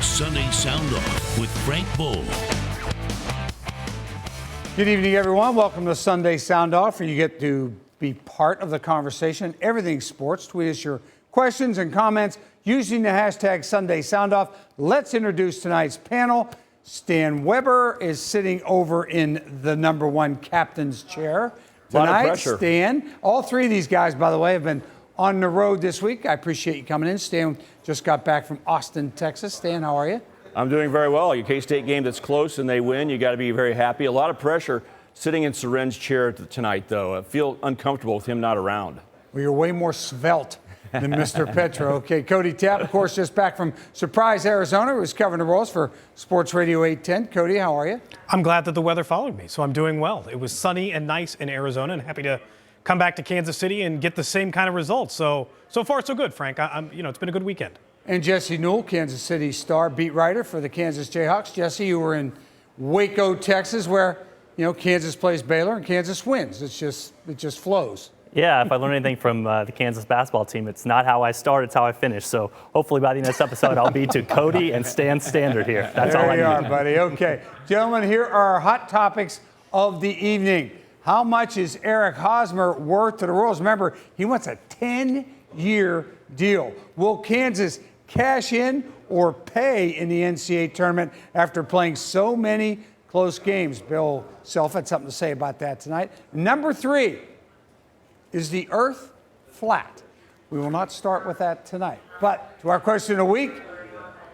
Sunday Sound Off with Frank Bull. Good evening, everyone. Welcome to Sunday Sound Off, where you get to be part of the conversation. Everything sports. Tweet us your questions and comments using the hashtag Sunday Sound Off. Let's introduce tonight's panel. Stan Weber is sitting over in the number one captain's chair tonight. A lot of pressure. Stan, all three of these guys, by the way, have been on the road this week. I appreciate you coming in. Stan just got back from Austin, Texas. Stan, how are you? I'm doing very well. Your K-State game that's close and they win, you got to be very happy. A lot of pressure sitting in Soren's chair tonight, though. I feel uncomfortable with him not around. Well, you're way more svelte than Mr. Petro. Okay, Cody Tapp, of course, just back from Surprise, Arizona, who was covering the Royals for Sports Radio 810. Cody, how are you? I'm glad that the weather followed me, so I'm doing well. It was sunny and nice in Arizona, and happy to come back to Kansas City and get the same kind of results. So far, so good, Frank. It's been a good weekend. And Jesse Newell, Kansas City Star beat writer for the Kansas Jayhawks. Jesse, you were in Waco, Texas, where Kansas plays Baylor and Kansas wins. It just flows. Yeah, if I learn anything from the Kansas basketball team, it's not how I start, it's how I finish. So hopefully by the next episode, I'll be to Cody and Stan's standard here. That's all I need. There you are, buddy. Okay. Gentlemen, here are our hot topics of the evening. How much is Eric Hosmer worth to the Royals? Remember, he wants a 10-year deal. Will Kansas cash in or pay in the NCAA tournament after playing so many close games? Bill Self had something to say about that tonight. Number 3, is the earth flat? We will not start with that tonight. But to our question of the week,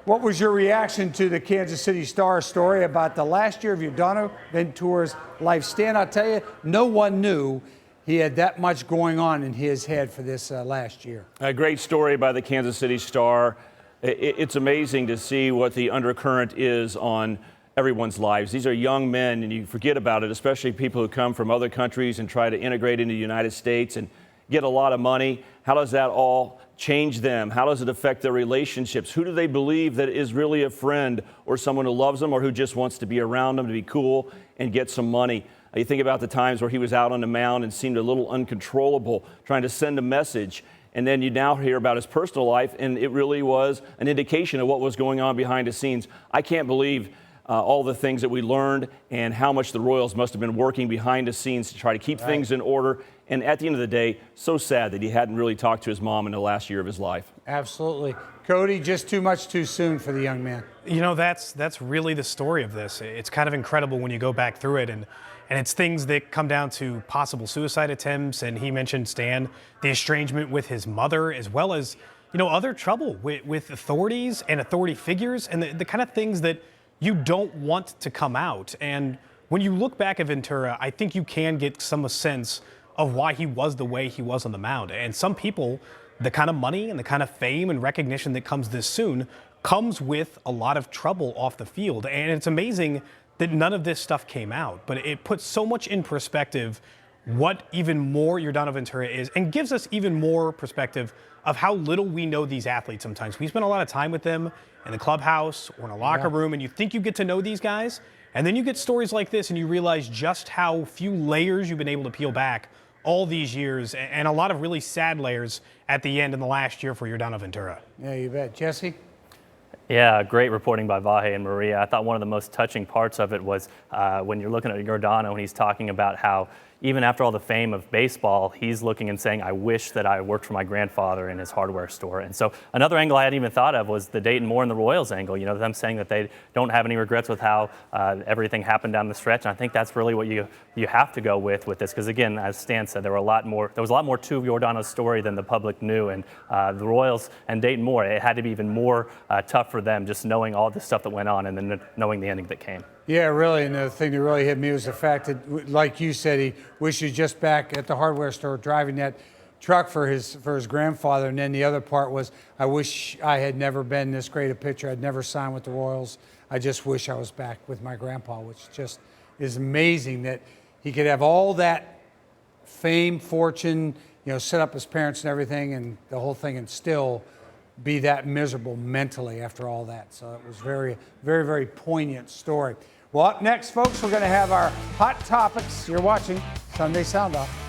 what was your reaction to the Kansas City Star story about the last year of Yordano Ventura's life? Stan, I'll tell you, no one knew he had that much going on in his head for this last year. A great story by the Kansas City Star. It's amazing to see what the undercurrent is on everyone's lives. These are young men, and you forget about it, especially people who come from other countries and try to integrate into the United States and get a lot of money. How does that all change them? How does it affect their relationships? Who do they believe that is really a friend or someone who loves them or who just wants to be around them to be cool and get some money? You think about the times where he was out on the mound and seemed a little uncontrollable, trying to send a message. And then you now hear about his personal life, and it really was an indication of what was going on behind the scenes. I can't believe all the things that we learned and how much the Royals must have been working behind the scenes to try to keep things in order. And at the end of the day, so sad that he hadn't really talked to his mom in the last year of his life. Absolutely. Cody, just too much too soon for the young man. That's really the story of this. It's kind of incredible when you go back through it, and it's things that come down to possible suicide attempts, and he mentioned, Stan, the estrangement with his mother, as well as, other trouble with authorities and authority figures, and the kind of things that you don't want to come out. And when you look back at Ventura, I think you can get some sense of why he was the way he was on the mound. And some people, the kind of money and the kind of fame and recognition that comes this soon comes with a lot of trouble off the field. And it's amazing that none of this stuff came out, but it puts so much in perspective what even more Yordano Ventura is, and gives us even more perspective of how little we know these athletes sometimes. We spend a lot of time with them in the clubhouse or in a locker room, and you think you get to know these guys, and then you get stories like this and you realize just how few layers you've been able to peel back all these years, and a lot of really sad layers at the end in the last year for Yordano Ventura. Yeah, you bet. Jesse? Yeah, great reporting by Vahe and Maria. I thought one of the most touching parts of it was when you're looking at Yordano and he's talking about how even after all the fame of baseball, he's looking and saying, I wish that I worked for my grandfather in his hardware store. And so another angle I hadn't even thought of was the Dayton Moore and the Royals angle, them saying that they don't have any regrets with how everything happened down the stretch. And I think that's really what you have to go with this, because again, as Stan said, there was a lot more to Yordano's story than the public knew. And the Royals and Dayton Moore, it had to be even more tough for them just knowing all the stuff that went on and then knowing the ending that came. Yeah, really, and the thing that really hit me was the fact that, like you said, he wishes just back at the hardware store driving that truck for his grandfather, and then the other part was, I wish I had never been this great a pitcher. I'd never signed with the Royals. I just wish I was back with my grandpa, which just is amazing that he could have all that fame, fortune, set up his parents and everything and the whole thing, and still be that miserable mentally after all that. So it was very, very, very poignant story. Well, up next, folks, we're going to have our hot topics. You're watching Sunday Sound Off.